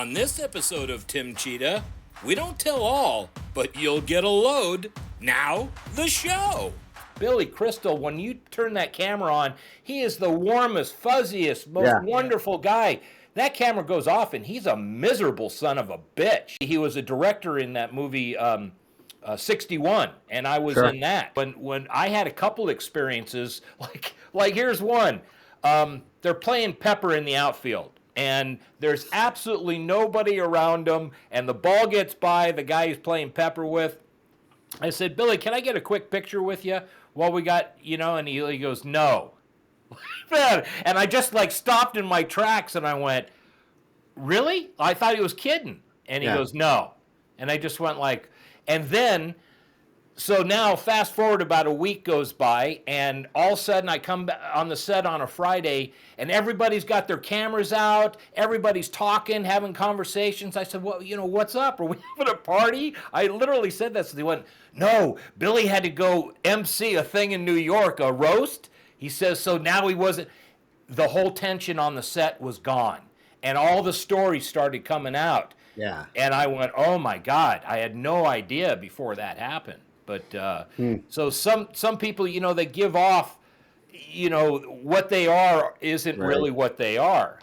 On this episode of Tim Tschida, we don't tell all, but you'll get a load. Now, the show. Billy Crystal, when you turn that camera on, he is the warmest, fuzziest, most wonderful guy. That camera goes off, and he's a miserable son of a bitch. He was a director in that movie 61, and I was in that. When I had a couple experiences, like here's one. They're playing Pepper in the outfield, and there's absolutely nobody around them, and the ball gets by the guy he's playing Pepper with. I said, Billy, can I get a quick picture with you while we got, and he goes, no. And I just stopped in my tracks, and I went, really? I thought he was kidding. And he goes, no. And I just went and then, so now fast forward about a week goes by, and all of a sudden I come back on the set on a Friday, and everybody's got their cameras out, everybody's talking, having conversations. I said, well, what's up? Are we having a party? I literally said that. So they went, no, Billy had to go MC a thing in New York, a roast. He says, so now he wasn't, the whole tension on the set was gone, and all the stories started coming out. Yeah. And I went, oh my God, I had no idea before that happened. But so some people, they give off, what they are isn't really what they are.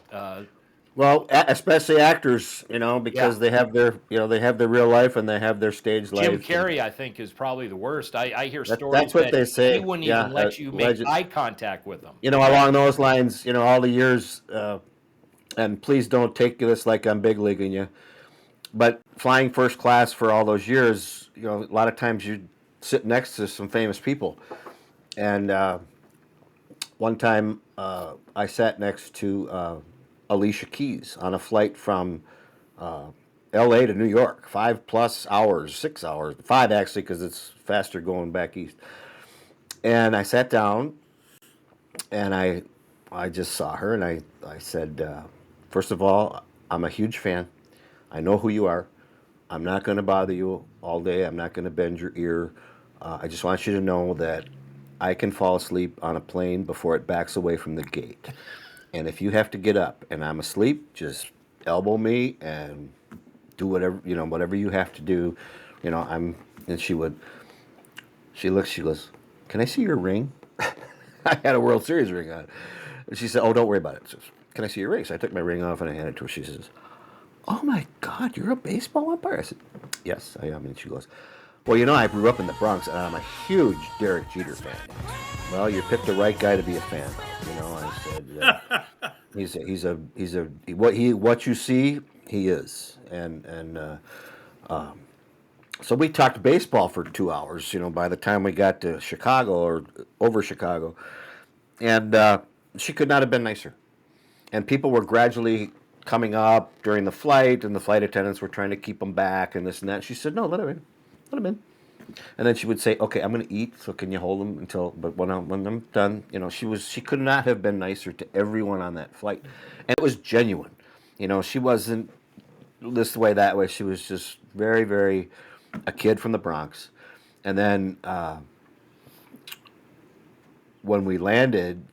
Well, especially actors, because they have their, they have their real life and they have their stage life. Jim Carrey, I think, is probably the worst. I hear stories that's what they say. He wouldn't even let you make eye contact with them. Along those lines, all the years, and please don't take this like I'm big leaguing you, but flying first class for all those years, a lot of times you sit next to some famous people. And one time I sat next to Alicia Keys on a flight from LA to New York, 5+ hours, 6 hours, 5 actually, because it's faster going back east. And I sat down and I just saw her, and I said, first of all, I'm a huge fan. I know who you are. I'm not going to bother you all day. I'm not going to bend your ear. I just want you to know that I can fall asleep on a plane before it backs away from the gate. And if you have to get up and I'm asleep, just elbow me and do whatever you have to do. And she looks, she goes, can I see your ring? I had a World Series ring on. And she said, oh, don't worry about it. She says, can I see your ring? So I took my ring off and I handed it to her. She says, oh my God, you're a baseball umpire? I said, yes, I am. And she goes, well, I grew up in the Bronx and I'm a huge Derek Jeter fan. Well, you picked the right guy to be a fan of. I said, what you see, he is. And so we talked baseball for 2 hours, by the time we got to Chicago or over Chicago. And she could not have been nicer. And people were gradually coming up during the flight, and the flight attendants were trying to keep them back and this and that. She said, no, let him in. And then she would say, okay, I'm going to eat, so can you hold him but when I'm done, she could not have been nicer to everyone on that flight. And it was genuine. She wasn't this way, that way. She was just very, very a kid from the Bronx. And then when we landed,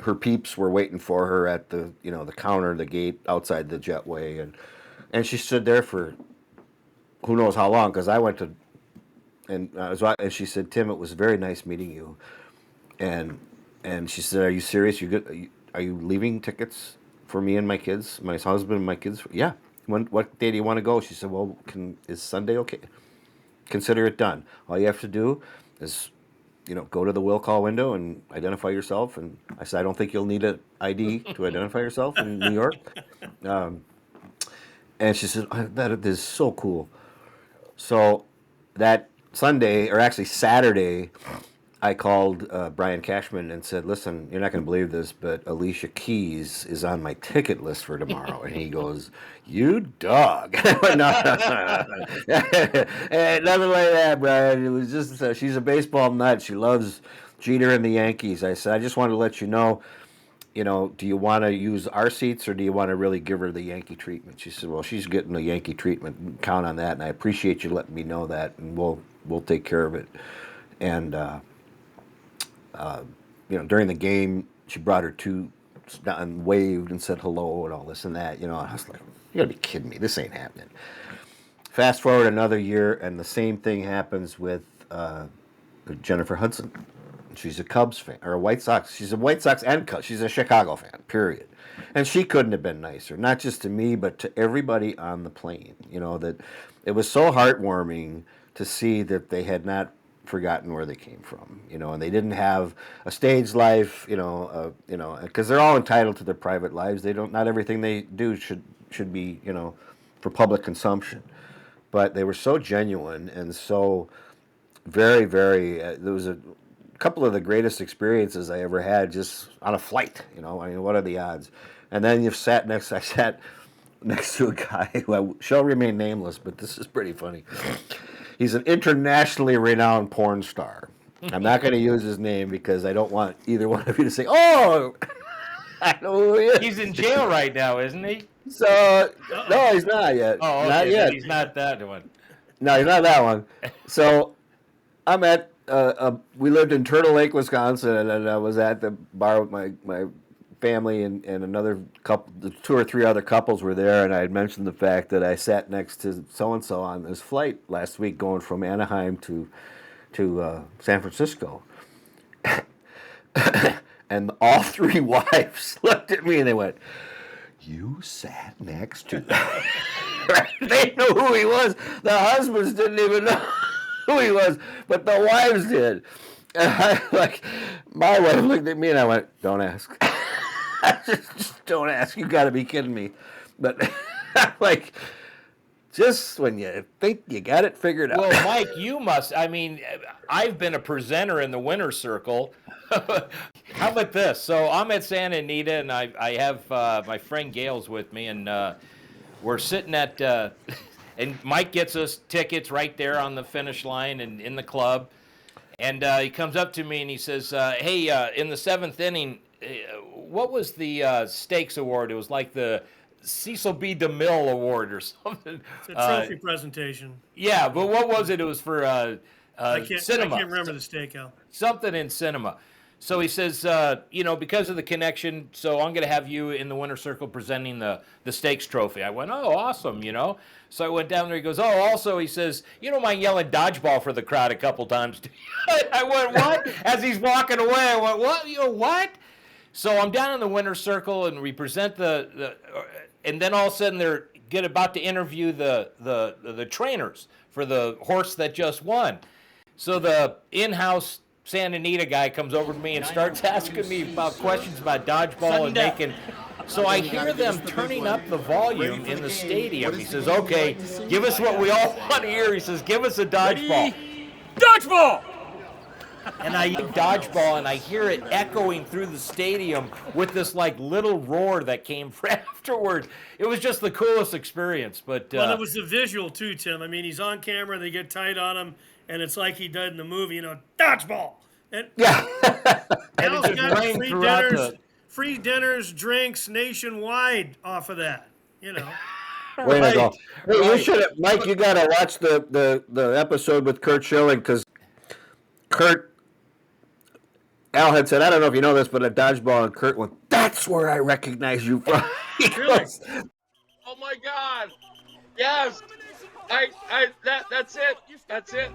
her peeps were waiting for her at the counter, the gate outside the jetway, and she stood there for who knows how long, because I went to, and she said, Tim, it was very nice meeting you, and she said, are you serious? You good? Are you leaving tickets for me and my kids, my husband and my kids? Yeah. What day do you want to go? She said, well, is Sunday okay? Consider it done. All you have to do is go to the will call window and identify yourself. And I said, I don't think you'll need an ID to identify yourself in New York. And she said, that is so cool. So that Sunday, or actually Saturday, I called Brian Cashman and said, listen, you're not going to believe this, but Alicia Keys is on my ticket list for tomorrow. And he goes, you dog. No, nothing like that, Brian. It was just, she's a baseball nut. She loves Jeter and the Yankees. I said, I just wanted to let you know, do you want to use our seats or do you want to really give her the Yankee treatment? She said, well, she's getting the Yankee treatment. Count on that. And I appreciate you letting me know that. And we'll take care of it. And, during the game, she brought her two and waved and said hello and all this and that. I was like, You got to be kidding me. This ain't happening. Fast forward another year, and the same thing happens with Jennifer Hudson. She's a Cubs fan or a White Sox. She's a White Sox and Cubs. She's a Chicago fan. Period. And she couldn't have been nicer, not just to me, but to everybody on the plane. That it was so heartwarming to see that they had not forgotten where they came from. And they didn't have a stage life. Because they're all entitled to their private lives. They don't. Not everything they do should be for public consumption. But they were so genuine and so very, very. There was a couple of the greatest experiences I ever had just on a flight. What are the odds? And then I sat next to a guy who I shall remain nameless, but this is pretty funny. He's an internationally renowned porn star. I'm not going to use his name because I don't want either one of you to say, "Oh, I know who he is." He's in jail right now, isn't he? So no, he's not yet. Oh, okay, not yet. He's not that one. No, he's not that one. So I'm at. We lived in Turtle Lake, Wisconsin, and I was at the bar with my family and another couple, 2 or 3 other couples were there, and I had mentioned the fact that I sat next to so and so on this flight last week going from Anaheim to San Francisco, and all 3 wives looked at me and they went, "You sat next to." They knew who he was. The husbands didn't even know who he was, but the wives did. And my wife looked at me and I went, "Don't ask." Just don't ask. You got to be kidding me. But just when you think you got it figured out. Well, Mike, you must. I mean, I've been a presenter in the winner's circle. How about this? So I'm at Santa Anita, and I have my friend Gail's with me, and we're sitting at, and Mike gets us tickets right there on the finish line and in the club. And he comes up to me and he says, "Hey, in the 7th inning, what was the Stakes Award?" It was like the Cecil B. DeMille Award or something. It's a trophy presentation. Yeah, but what was it? It was for cinema. I can't remember the steakhouse. Something in cinema. So he says, because of the connection, so I'm going to have you in the winner's circle presenting the Stakes Trophy. I went, "Oh, awesome, So I went down there. He goes, "Oh, also," he says, "you don't mind yelling dodgeball for the crowd a couple times." I went, "What?" As he's walking away, I went, "What? What?" So I'm down in the winner's circle, and we present and then all of a sudden they're about to interview the trainers for the horse that just won. So the in-house Santa Anita guy comes over to me and starts asking me about questions about dodgeball and making. So I hear them turning up the volume in the stadium. He says, "Okay, give us what we all want to hear." He says, "Give us a dodgeball." Dodgeball! And I dodgeball, and I hear it echoing through the stadium with this little roar that came afterwards. It was just the coolest experience. But well, it was the visual too, Tim. I mean, he's on camera, they get tight on him, and it's like he did in the movie, dodgeball. And Yeah. and it just rained free throughout dinners, free dinners, drinks nationwide off of that. Way to Right. go. Hey, you Right. should, Mike. You got to watch the episode with Kurt Schilling because Al had said, "I don't know if you know this, but a dodgeball," and Kurt went, "That's where I recognize you from." He goes, Oh my God! Yes, that's it. That's it.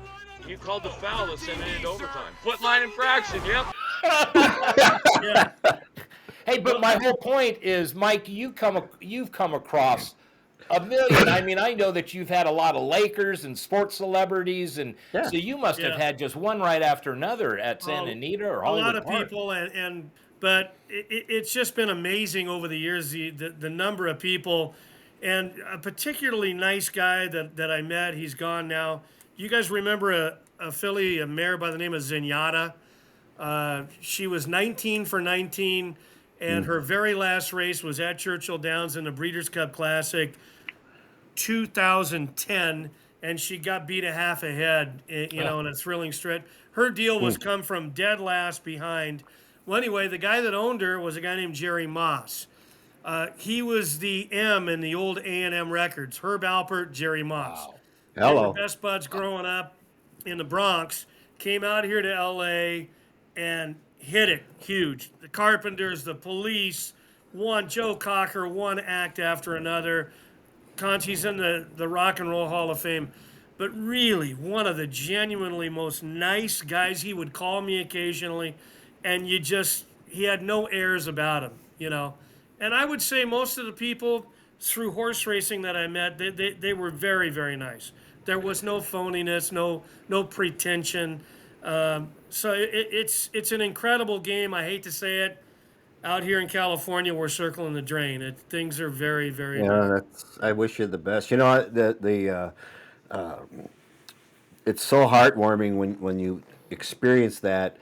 You called the foul to send it into overtime. Foot line infraction. Yep. Yeah. Hey, but my whole point is, Mike, you've come across a million. I mean, I know that you've had a lot of Lakers and sports celebrities, and Yeah. so you must have had just one right after another at Santa Anita or A Hollywood lot of Park. people, but it's just been amazing over the years, the number of people, and a particularly nice guy that I met. He's gone now. You guys remember a filly, a mare by the name of Zenyatta? She was 19 for 19, and her very last race was at Churchill Downs in the Breeders' Cup Classic, 2010, and she got beat a half ahead, in a thrilling stretch. Her deal was come from dead last behind. Well, anyway, the guy that owned her was a guy named Jerry Moss. He was the M in the old A&M records. Herb Alpert, Jerry Moss. Wow. Hello. They were best buds growing up in the Bronx. Came out here to L.A. and hit it huge. The Carpenters, the Police, Joe Cocker, one act after another. Conchi's in the Rock and Roll Hall of Fame, but really one of the genuinely most nice guys. He would call me occasionally, and he had no airs about him, you know. And I would say most of the people through horse racing that I met, they were very, very nice. There was no phoniness, no pretension. So it's an incredible game. I hate to say it. Out here in California, we're circling the drain. Things are very, very nice. I wish you the best. You know, it's so heartwarming when you experience that.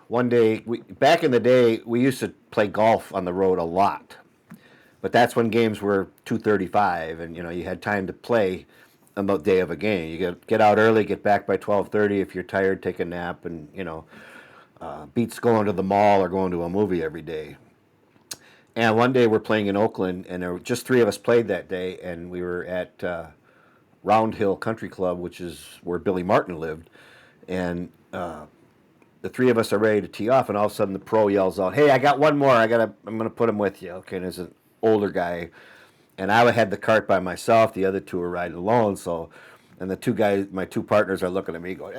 One day, back in the day, we used to play golf on the road a lot, but that's when games were 2:35, and you had time to play on the day of a game. You get out early, get back by 12:30. If you're tired, take a nap, and beats going to the mall or going to a movie every day. And one day we're playing in Oakland, and there were just three of us played that day, and we were at Round Hill Country Club, which is where Billy Martin lived, and the three of us are ready to tee off, and all of a sudden the pro yells out, "Hey, I got one more. I'm gonna put him with you." Okay, and there's an older guy, and I had the cart by myself. The other two were riding alone, so. And the two guys, my two partners, are looking at me going,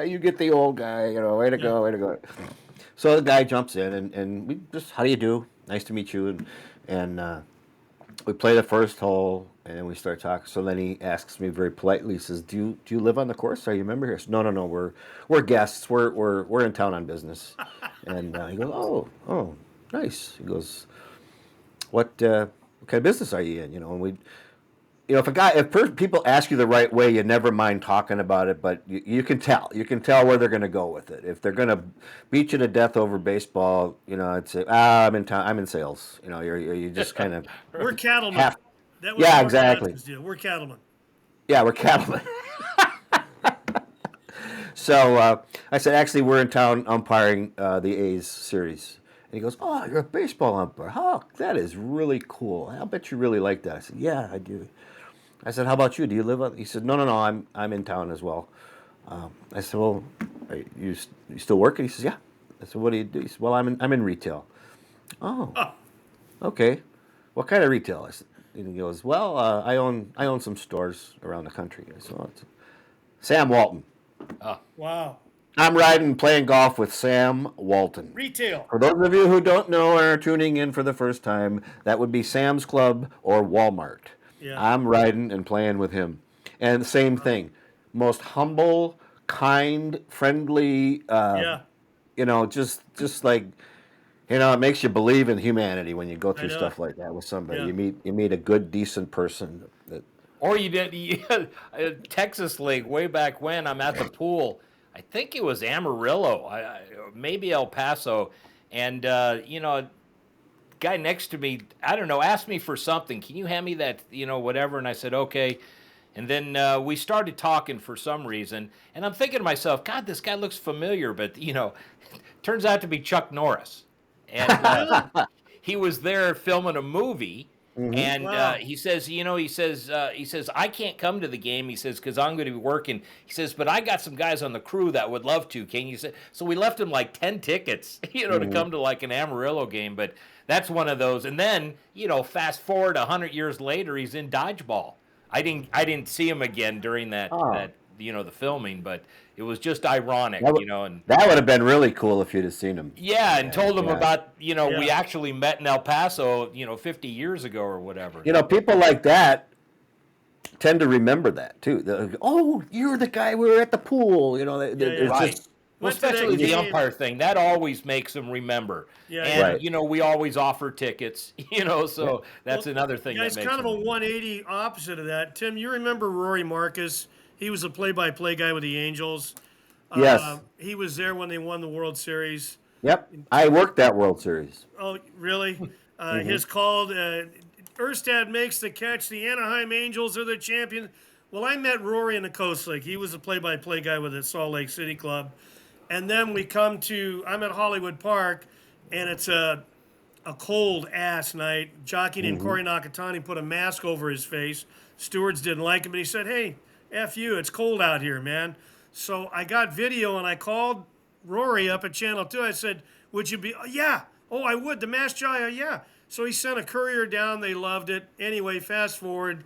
you get the old guy, way to go, way to go. So the guy jumps in, and we just, how do you do? Nice to meet you. And we play the first hole, and we start talking. So then he asks me very politely, he says, do you live on the course? Are you a member here? I said, no, we're guests. We're in town on business. And he goes, oh, nice. He goes, what kind of business are you in? And we... if people ask you the right way, you never mind talking about it, but you can tell. You can tell where they're going to go with it. If they're going to beat you to death over baseball, I'd say, I'm in town. I'm in sales. You just kind of. We're cattlemen. Yeah, exactly. We're cattlemen. Yeah, we're cattlemen. So I said, actually, we're in town umpiring the A's series. And he goes, "Oh, you're a baseball umpire. Oh, that is really cool. I'll bet you really like that." I said, "Yeah, I do." I said, "How about you? Do you live on?" He said, No, I'm in town as well." I said, "Well, you still working?" He says, "Yeah." I said, "What do you do?" He said, "Well, I'm in retail." Oh, okay. What kind of retail? I said, and he goes, "Well, I own some stores around the country." I said, it's Sam Walton. Wow. I'm riding and playing golf with Sam Walton. Retail. For those of you who don't know or are tuning in for the first time, that would be Sam's Club or Walmart. Yeah. I'm riding and playing with him. And the same thing. Most humble, kind, friendly, just like, it makes you believe in humanity when you go through stuff like that with somebody. Yeah. You meet a good, decent person. Or you did Texas League way back when. I'm at the pool. I think it was Amarillo, maybe El Paso, and guy next to me, I don't know, asked me for something. Can you hand me that, whatever? And I said, okay. And then we started talking for some reason, and I'm thinking to myself, God, this guy looks familiar, but turns out to be Chuck Norris, and he was there filming a movie. Mm-hmm. And wow. He says, I can't come to the game. He says, because I'm going to be working. He says, but I got some guys on the crew that would love to. Can you say? So we left him like 10 tickets, to come to like an Amarillo game. But that's one of those. And then, fast forward 100 years later, he's in Dodgeball. I didn't see him again during that the filming, but it was just ironic, and that would have been really cool if you'd have seen him. Yeah, and told him about, we actually met in El Paso, 50 years ago or whatever. People like that tend to remember that too. Go, oh, you're the guy we were at the pool. It's right. just, well, especially the umpire thing, that always makes them remember. Yeah, and we always offer tickets. So that's another thing. Yeah, it's kind of a 180 opposite of that. Tim, you remember Rory Marcus? He was a play-by-play guy with the Angels. Yes. He was there when they won the World Series. Yep. I worked that World Series. Oh, really? His called, Erstad makes the catch. The Anaheim Angels are the champions. Well, I met Rory in the Coast League. He was a play-by-play guy with the Salt Lake City Club. And then I'm at Hollywood Park, and it's a cold-ass night. Jockey named Corey Nakatani put a mask over his face. Stewards didn't like him, but he said, "Hey, F you, it's cold out here, man." So I got video, and I called Rory up at Channel 2. I said, "Would you be?" "Yeah." "Oh, I would. The masked guy." "Yeah." So he sent a courier down. They loved it. Anyway, fast forward,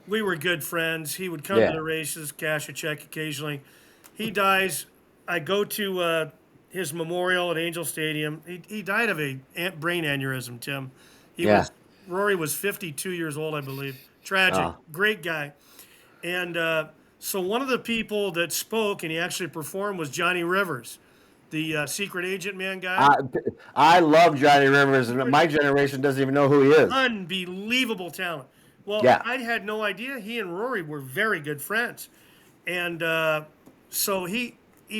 we were good friends. He would come to the races, cash a check occasionally. He dies. I go to his memorial at Angel Stadium. He died of a brain aneurysm, Tim. Rory was 52 years old, I believe. Tragic. Great guy. And so one of the people that spoke and he actually performed was Johnny Rivers, the secret agent man guy. I love Johnny Rivers, and my generation doesn't even know who he is. Unbelievable talent. Well, I had no idea he and Rory were very good friends. And so he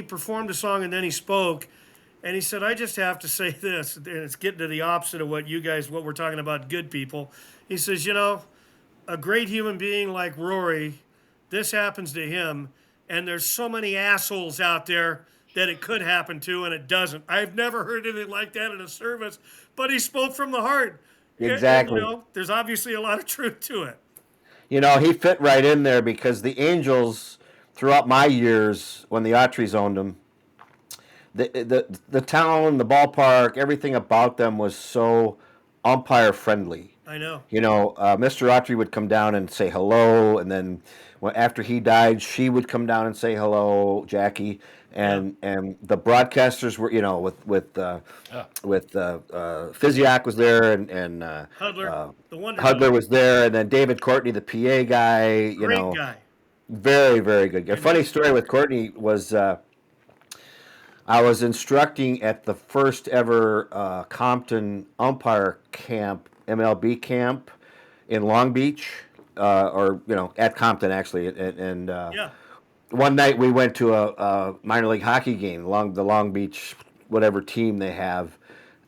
performed a song and then he spoke. And he said, I just have to say this, and it's getting to the opposite of what we're talking about, good people. He says, a great human being like Rory, this happens to him, and there's so many assholes out there that it could happen to, and it doesn't. I've never heard anything like that in a service, but he spoke from the heart. Exactly. And, there's obviously a lot of truth to it. He fit right in there because the Angels, throughout my years when the Autries owned them, the town, the ballpark, everything about them was so umpire friendly. I know. Mr. Autry would come down and say hello, and then after he died, she would come down and say hello, Jackie, and the broadcasters were, with Physiak was there, and Hudler, the wonder Hudler was there, and then David Courtney, the PA guy, Great guy. Very, very good guy. Funny story with Courtney was. I was instructing at the first ever Compton umpire camp, MLB camp in Long Beach, at Compton actually. And one night we went to a minor league hockey game, the Long Beach, whatever team they have.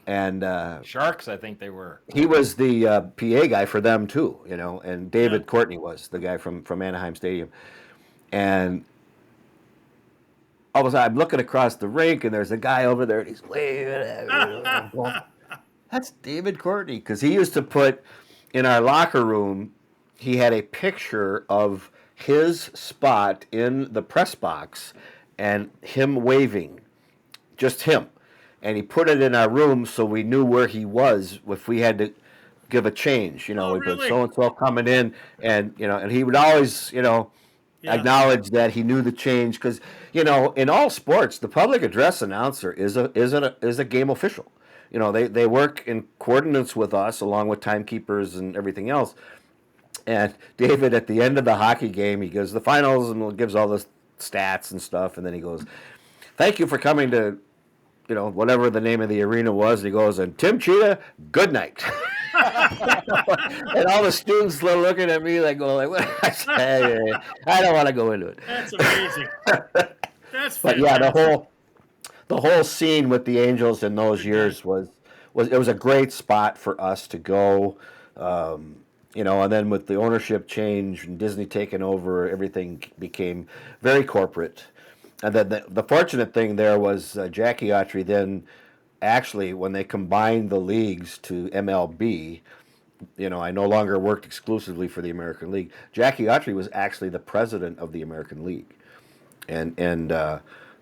And Sharks, I think they were. He was the PA guy for them too, and David Courtney was the guy from Anaheim Stadium. And all of a sudden, I'm looking across the rink, and there's a guy over there, and he's waving at me. That's David Courtney, because he used to put in our locker room, he had a picture of his spot in the press box and him waving, just him. And he put it in our room so we knew where he was if we had to give a change. We'd put so-and-so coming in, and he would always, acknowledge that he knew the change because in all sports the public address announcer is a game official. They work in coordinates with us along with timekeepers and everything else. And David, at the end of the hockey game, he goes the finals and gives all the stats and stuff, and then he goes, "Thank you for coming to whatever the name of the arena was." And he goes, "And Tim Tschida, good night." And all the students were looking at me what? I don't want to go into it. That's amazing. That's fantastic. But yeah, the whole scene with the Angels in those years was a great spot for us to go. And then with the ownership change and Disney taking over, everything became very corporate. And then the fortunate thing there was Jackie Autry then. Actually, when they combined the leagues to MLB, I no longer worked exclusively for the American League. Jackie Autry was actually the president of the American League, and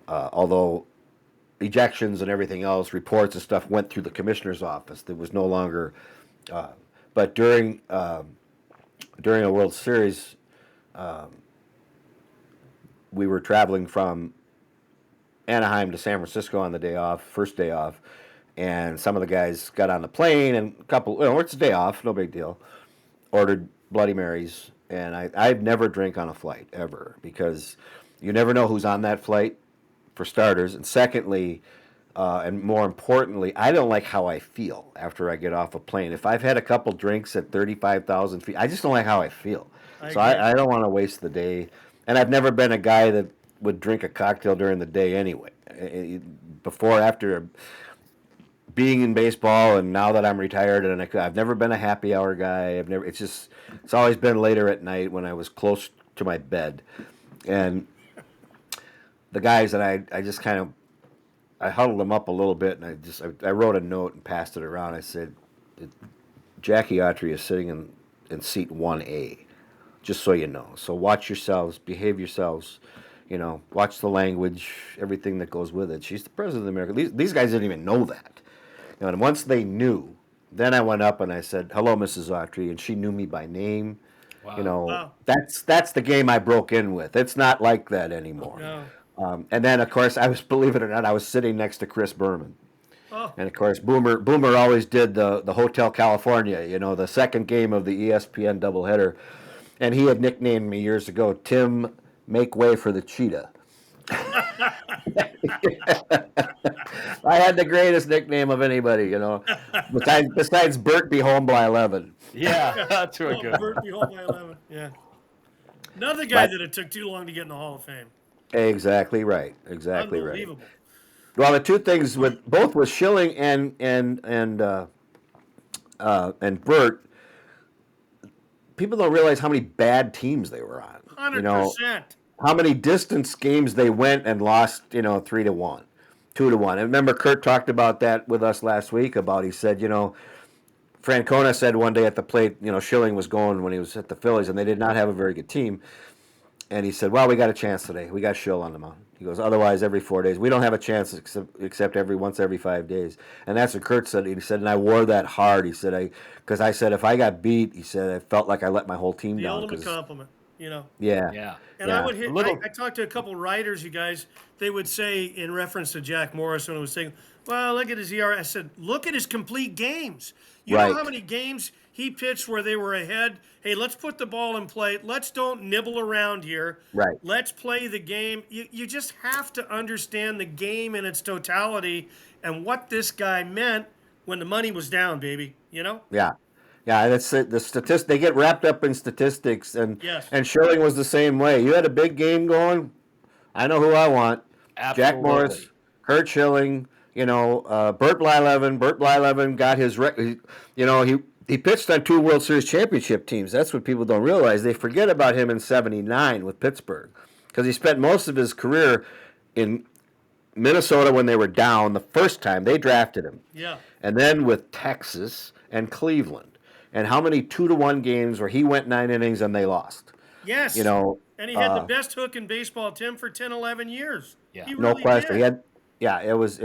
although ejections and everything else, reports and stuff went through the commissioner's office, there was no longer. But during a World Series, we were traveling from Anaheim to San Francisco on the day off, first day off, and some of the guys got on the plane, and a couple, it's a day off, no big deal, ordered Bloody Marys, and I've never drank on a flight, ever, because you never know who's on that flight, for starters, and secondly, and more importantly, I don't like how I feel after I get off a plane. If I've had a couple drinks at 35,000 feet, I just don't like how I feel. I don't want to waste the day, and I've never been a guy that would drink a cocktail during the day anyway. Before, after being in baseball, and now that I'm retired, and I've never been a happy hour guy. It's always been later at night when I was close to my bed. And the guys and I just kind of, I huddled them up a little bit, and I wrote a note and passed it around. I said, Jackie Autry is sitting in seat 1A, just so you know. So watch yourselves, behave yourselves. Watch the language, everything that goes with it. She's the president of America. These guys didn't even know that. And once they knew, Then I went up and I said, "Hello, Mrs. Autry," and she knew me by name. Wow. You know, Wow. that's the game I broke in with. It's not like that anymore. No. And then, of course, believe it or not, I was sitting next to Chris Berman. Oh. And of course, Boomer always did the Hotel California, you know, the second game of the ESPN doubleheader, and he had nicknamed me years ago, Tim, make way for the Tschida. I had the greatest nickname of anybody, you know, besides Bert be home by 11. Yeah, that's a good. Bert be home by 11. Yeah. Another guy that it took too long to get in the Hall of Fame. Exactly right. Exactly right. Unbelievable. Well, the two things with Schilling and Bert, people don't realize how many bad teams they were on. 100%. You know, how many distance games they went and lost, you know, 3-1, 2-1. And remember, Kurt talked about that with us last week. He said, you know, Francona said one day at the plate, you know, Schilling was going when he was at the Phillies, and they did not have a very good team. And he said, well, we got a chance today. We got Schill on the mound. He goes, otherwise, every 4 days. We don't have a chance except once every 5 days. And that's what Kurt said. He said, and I wore that hard. He said, because I said, if I got beat, he said, I felt like I let my whole team The down. ultimate compliment, you know. Yeah. Yeah. And yeah. I would hear, I talked to a couple writers, you guys, they would say in reference to Jack Morris when it was saying, well, look at his ERA. I said, look at his complete games. You know how many games he pitched where they were ahead? Hey, let's put the ball in play. Let's don't nibble around here. Right. Let's play the game. You just have to understand the game in its totality and what this guy meant when the money was down, baby. You know? Yeah. Yeah, that's it. The statistics, they get wrapped up in statistics, and Yes. and Schilling was the same way. You had a big game going, I know who I want. Absolutely. Jack Morris, Kurt Schilling, you know, Bert Blyleven. Bert Blyleven got his record. You know, he pitched on 2 World Series championship teams. That's what people don't realize. They forget about him in '79 with Pittsburgh, because he spent most of his career in Minnesota when they were down the first time. They drafted him. Yeah. And then with Texas and Cleveland. And how many 2-1 games where he went 9 innings and they lost? Yes. You know, and he had the best hook in baseball, Tim, for 10, 11 years. Yeah. He no really question. did. He had, yeah, it was.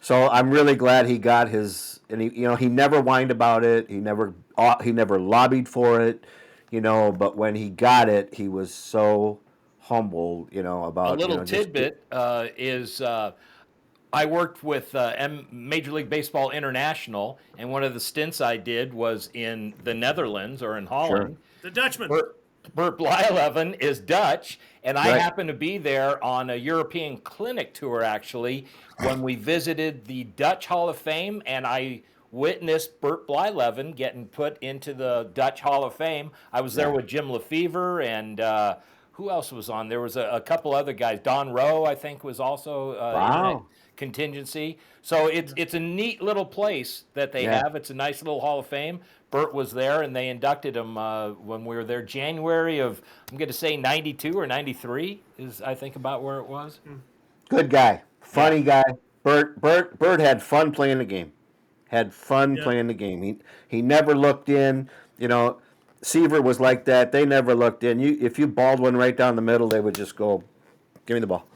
So I'm really glad he got his, and he never whined about it. He never lobbied for it, you know. But when he got it, he was so humble, you know. About a little tidbit is. I worked with Major League Baseball International, and one of the stints I did was in the Netherlands or in Holland. The Dutchman. Bert Blyleven is Dutch, and I Right. happened to be there on a European clinic tour, actually, when we visited the Dutch Hall of Fame, and I witnessed Bert Blyleven getting put into the Dutch Hall of Fame. I was there with Jim Lefevre and who else was on? There was a couple other guys. Don Rowe, I think, was also in that contingency. So it's a neat little place that they have. It's a nice little Hall of Fame. Bert was there, and they inducted him when we were there January of, I'm going to say 92 or 93 is, I think, about where it was. Good guy, funny guy. Bert had fun playing the game. Playing the game. He never looked in. You know, Seaver was like that. They never looked in. If you balled one right down the middle, they would just go, "Give me the ball.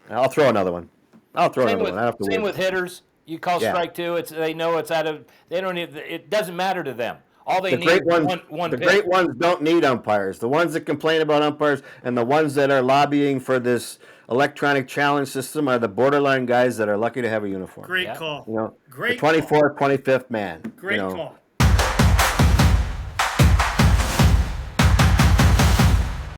I'll throw another one. I'll throw another one." I don't have to Same worry. with hitters. You call strike 2. They know it's out of. They don't need. It doesn't matter to them. All they need is one The pitch. great ones don't need umpires. The ones that complain about umpires and the ones that are lobbying for this electronic challenge system are the borderline guys that are lucky to have a uniform. Great call. You know, Great the 24th, 25th man. Great you know. call.